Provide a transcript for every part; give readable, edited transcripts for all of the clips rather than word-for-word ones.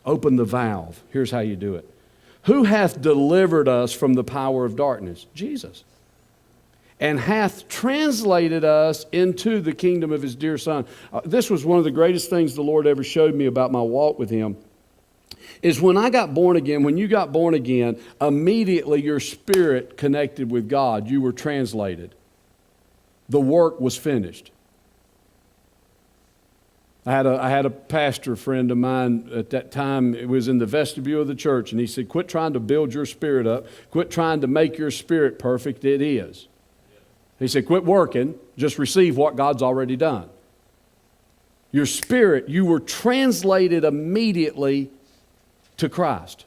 Open the valve. Here's how you do it. Who hath delivered us from the power of darkness? Jesus. And hath translated us into the kingdom of his dear Son. This was one of the greatest things the Lord ever showed me about my walk with him, is when I got born again, when you got born again, immediately your spirit connected with God. You were translated. The work was finished. I had a pastor friend of mine at that time. It was in the vestibule of the church, and he said, quit trying to build your spirit up. Quit trying to make your spirit perfect. It is. He said, quit working. Just receive what God's already done. Your spirit, you were translated immediately to Christ.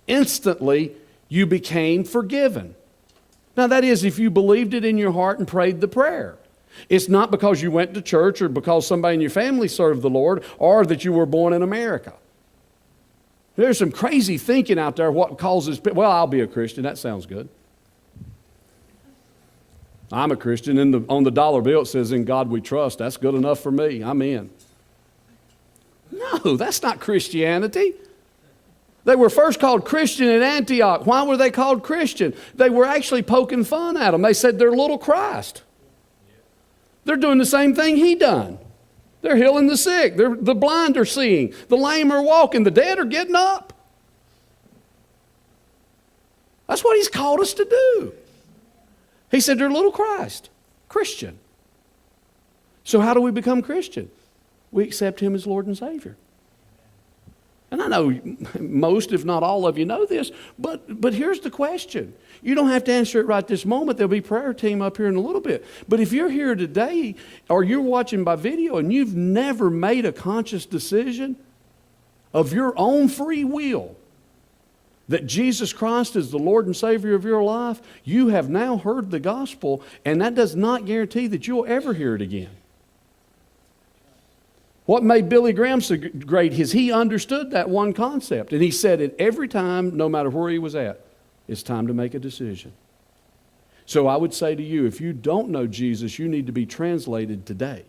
Instantly, you became forgiven. Now, that is if you believed it in your heart and prayed the prayer. It's not because you went to church or because somebody in your family served the Lord or that you were born in America. There's some crazy thinking out there what causes, well, I'll be a Christian. That sounds good. I'm a Christian. On the dollar bill it says, in God we trust. That's good enough for me. I'm in. No, that's not Christianity. They were first called Christian at Antioch. Why were they called Christian? They were actually poking fun at them. They said they're little Christ. They're doing the same thing he done. They're healing the sick. The blind are seeing. The lame are walking. The dead are getting up. That's what he's called us to do. He said they're little Christ, Christian. So how do we become Christian? We accept him as Lord and Savior. And I know most, if not all of you know this, but here's the question. You don't have to answer it right this moment. There'll be a prayer team up here in a little bit. But if you're here today or you're watching by video and you've never made a conscious decision of your own free will that Jesus Christ is the Lord and Savior of your life, you have now heard the gospel, and that does not guarantee that you'll ever hear it again. What made Billy Graham so great is he understood that one concept, and he said it every time, no matter where he was at. It's time to make a decision. So I would say to you, if you don't know Jesus, you need to be translated today.